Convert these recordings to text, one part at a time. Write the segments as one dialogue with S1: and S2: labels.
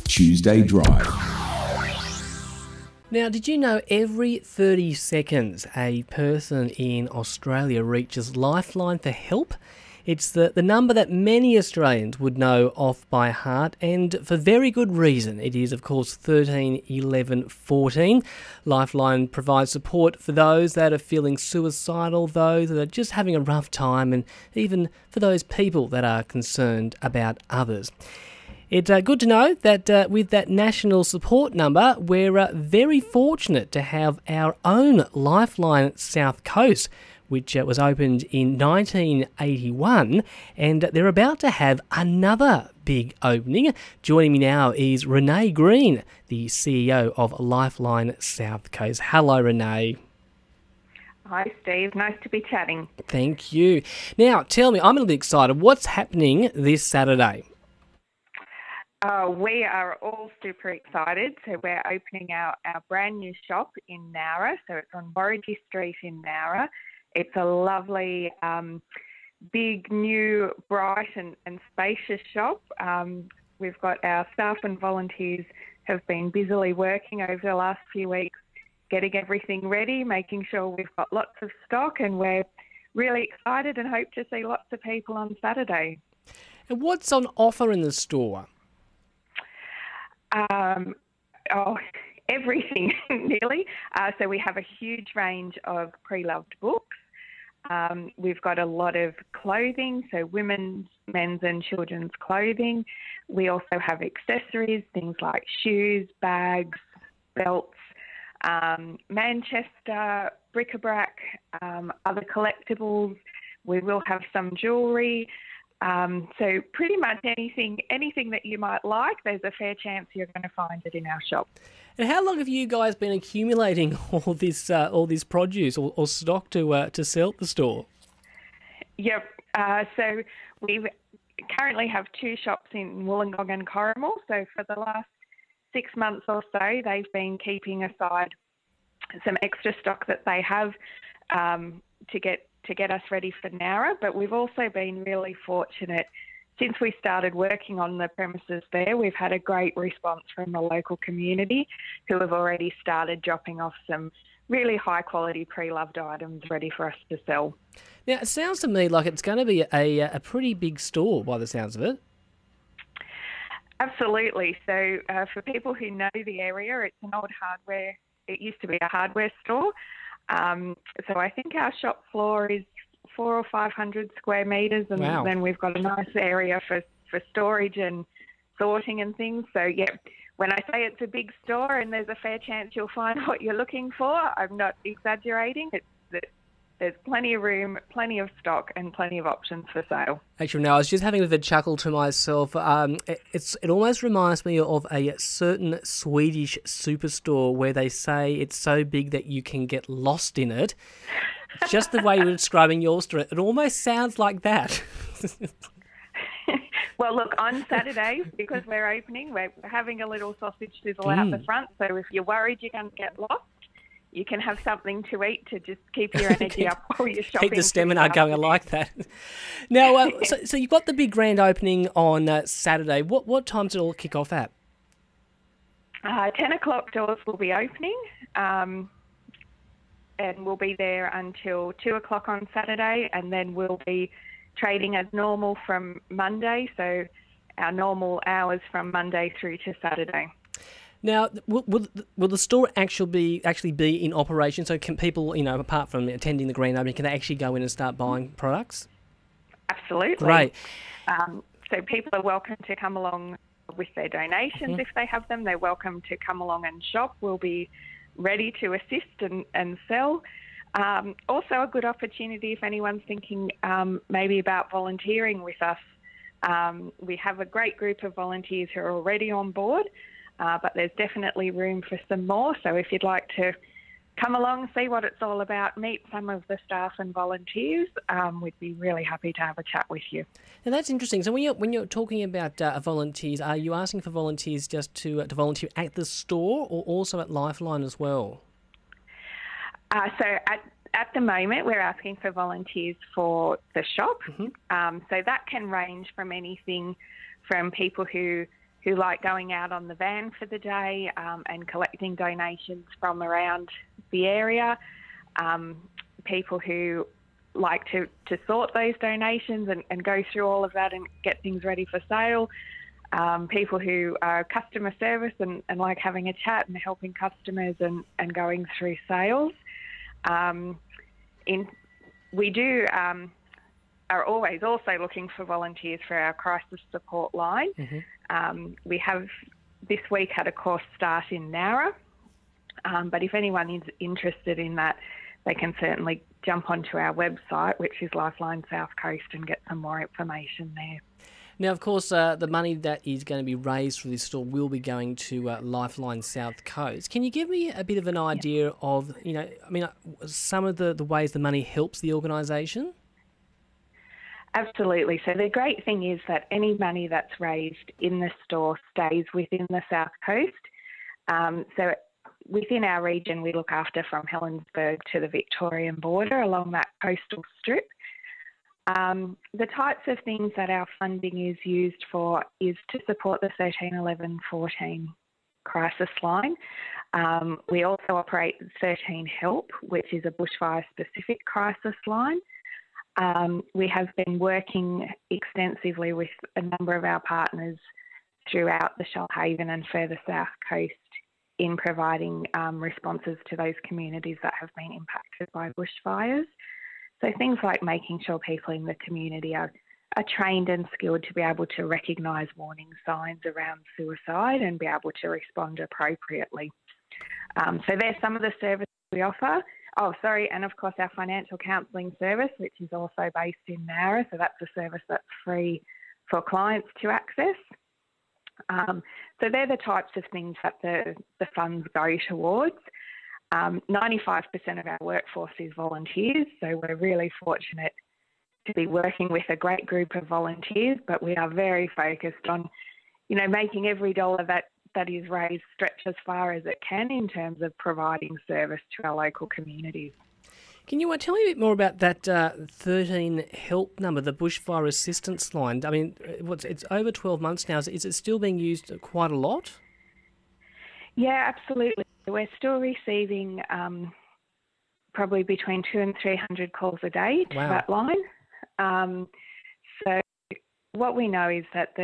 S1: Tuesday Drive.
S2: Now, did you know every 30 seconds a person in Australia reaches Lifeline for help? It's the number that many Australians would know off by heart, and for very good reason. It is, of course, 13 11 14. Lifeline provides support for those that are feeling suicidal, those that are just having a rough time, and even for those people that are concerned about others. It's good to know that with that national support number, we're very fortunate to have our own Lifeline South Coast, which was opened in 1981, and they're about to have another big opening. Joining me now is Renee Green, the CEO of Lifeline South Coast. Hello, Renee.
S3: Hi, Steve. Nice to be chatting.
S2: Thank you. Now, tell me, I'm a little bit excited. What's happening this Saturday?
S3: We are all super excited. So we're opening our brand new shop in Nowra. So it's on Worrigee Street in Nowra. It's a lovely, big, new, bright and spacious shop. We've got our staff and volunteers have been busily working over the last few weeks, getting everything ready, making sure we've got lots of stock, and we're really excited and hope to see lots of people on Saturday.
S2: And what's on offer in the store?
S3: Everything, nearly. So we have a huge range of pre-loved books. We've got a lot of clothing, so women's, men's and children's clothing. We also have accessories, things like shoes, bags, belts, Manchester, bric-a-brac, other collectibles. We will have some jewellery. So pretty much anything that you might like, there's a fair chance you're going to find it in our shop.
S2: And how long have you guys been accumulating all this produce or stock to sell at the store?
S3: Yep. So we currently have 2 shops in Wollongong and Corrimal. So for the last 6 months or so, they've been keeping aside some extra stock that they have to get us ready for Nowra, but we've also been really fortunate. Since we started working on the premises there, we've had a great response from the local community who have already started dropping off some really high quality pre-loved items ready for us to sell.
S2: Now, it sounds to me like it's going to be a pretty big store by the sounds of it.
S3: Absolutely. So for people who know the area, it's an old hardware. It used to be a hardware store. So I think our shop floor is 400 or 500 square metres, and
S2: wow.
S3: Then we've got a nice area for storage and sorting and things. So, yeah, when I say it's a big store and there's a fair chance you'll find what you're looking for, I'm not exaggerating. There's plenty of room, plenty of stock and plenty of options for sale.
S2: Actually, no, I was just having a bit of a chuckle to myself. It almost reminds me of a certain Swedish superstore where they say it's so big that you can get lost in it. Just the way you're describing your store, it almost sounds like that.
S3: Well, look, on Saturday, because we're opening, we're having a little sausage sizzle out the front. So if you're worried you're going to get lost, you can have something to eat to just keep your energy up while you're shopping.
S2: Keep the stamina going. I like that. Now, so you've got the big grand opening on Saturday. What time does it all kick off at?
S3: 10 o'clock doors will be opening, and we'll be there until 2 o'clock on Saturday, and then we'll be trading as normal from Monday, so our normal hours from Monday through to Saturday.
S2: Now, will the store actually be in operation? So can people, apart from attending the grand opening, can they actually go in and start buying products?
S3: Absolutely.
S2: Great.
S3: So people are welcome to come along with their donations if they have them. They're welcome to come along and shop. We'll be ready to assist and sell. Also a good opportunity if anyone's thinking maybe about volunteering with us. We have a great group of volunteers who are already on board, but there's definitely room for some more. So if you'd like to come along, see what it's all about, meet some of the staff and volunteers, we'd be really happy to have a chat with you.
S2: Now that's interesting. So when you're talking about volunteers, are you asking for volunteers just to volunteer at the store or also at Lifeline as well?
S3: So at the moment, we're asking for volunteers for the shop. So that can range from anything from people who like going out on the van for the day and collecting donations from around the area, people who like to sort those donations and go through all of that and get things ready for sale, people who are customer service and like having a chat and helping customers and going through sales. We do are always also looking for volunteers for our crisis support line. We have this week had a course start in Nowra, but if anyone is interested in that, they can certainly jump onto our website, which is Lifeline South Coast, and get some more information there.
S2: Now, of course, the money that is going to be raised for this store will be going to Lifeline South Coast. Can you give me a bit of an idea of, some of the ways the money helps the organisation?
S3: Absolutely. So the great thing is that any money that's raised in the store stays within the South Coast. So within our region, we look after from Helensburgh to the Victorian border along that coastal strip. The types of things that our funding is used for is to support the 13, 11, 14 crisis line. We also operate 13 Help, which is a bushfire-specific crisis line. We have been working extensively with a number of our partners throughout the Shoalhaven and further south coast in providing responses to those communities that have been impacted by bushfires. So things like making sure people in the community are trained and skilled to be able to recognise warning signs around suicide and be able to respond appropriately. So there's some of the services we offer. And of course our financial counselling service, which is also based in Nowra, so that's a service that's free for clients to access. So they're the types of things that the funds go towards. 95% of our workforce is volunteers, so we're really fortunate to be working with a great group of volunteers, but we are very focused on, making every dollar that is raised stretch as far as it can in terms of providing service to our local communities.
S2: Can you tell me a bit more about that 13 Help number, the bushfire assistance line? I mean, it's over 12 months now. Is it still being used quite a lot? Yeah,
S3: absolutely. We're still receiving probably between 200 and 300 calls a day to that line. So what we know is that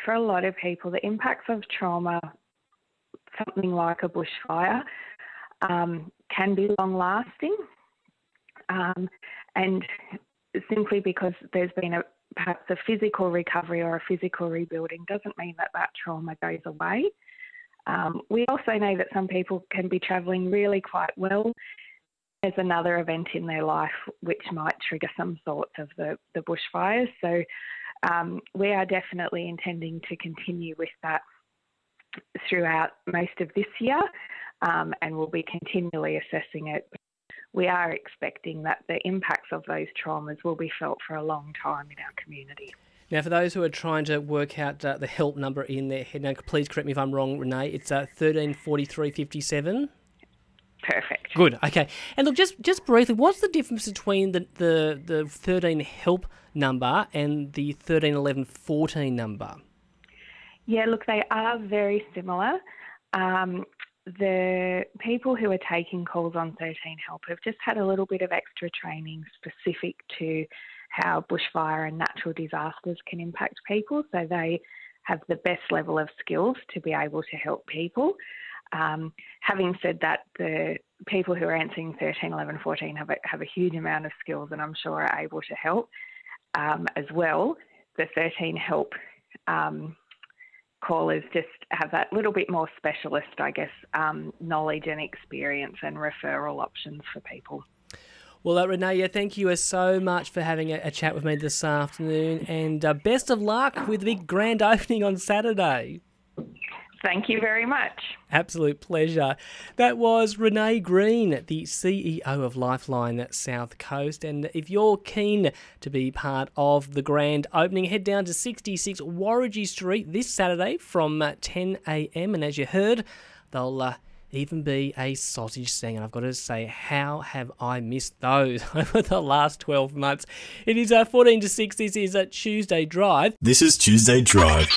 S3: for a lot of people, the impacts of trauma, something like a bushfire, can be long-lasting. And simply because there's been perhaps a physical recovery or a physical rebuilding doesn't mean that trauma goes away. We also know that some people can be travelling really quite well. There's another event in their life which might trigger some sorts of the bushfires. So we are definitely intending to continue with that throughout most of this year, and we'll be continually assessing it. We are expecting that the impacts of those traumas will be felt for a long time in our community.
S2: Now, for those who are trying to work out the help number in their head, now please correct me if I'm wrong, Renee, it's 134357.
S3: Perfect.
S2: Good. Okay. And look, just briefly, what's the difference between the 13 Help number and the 131114 number?
S3: Yeah, look, they are very similar. The people who are taking calls on 13 Help have just had a little bit of extra training specific to how bushfire and natural disasters can impact people, so they have the best level of skills to be able to help people. Having said that, the people who are answering 13, 11, 14 have a huge amount of skills and I'm sure are able to help. As well, the 13 Help callers just have that little bit more specialist, I guess, knowledge and experience and referral options for people.
S2: Well, Renee, thank you so much for having a chat with me this afternoon, and best of luck with the big grand opening on Saturday.
S3: Thank you very much.
S2: Absolute pleasure. That was Renee Green, the CEO of Lifeline South Coast. And if you're keen to be part of the grand opening, head down to 66 Worrigee Street this Saturday from 10 a.m. And as you heard, they'll even be a sausage sting. And I've got to say, how have I missed those over the last 12 months? It is 14 to 6. This is a Tuesday Drive.
S4: This is Tuesday Drive.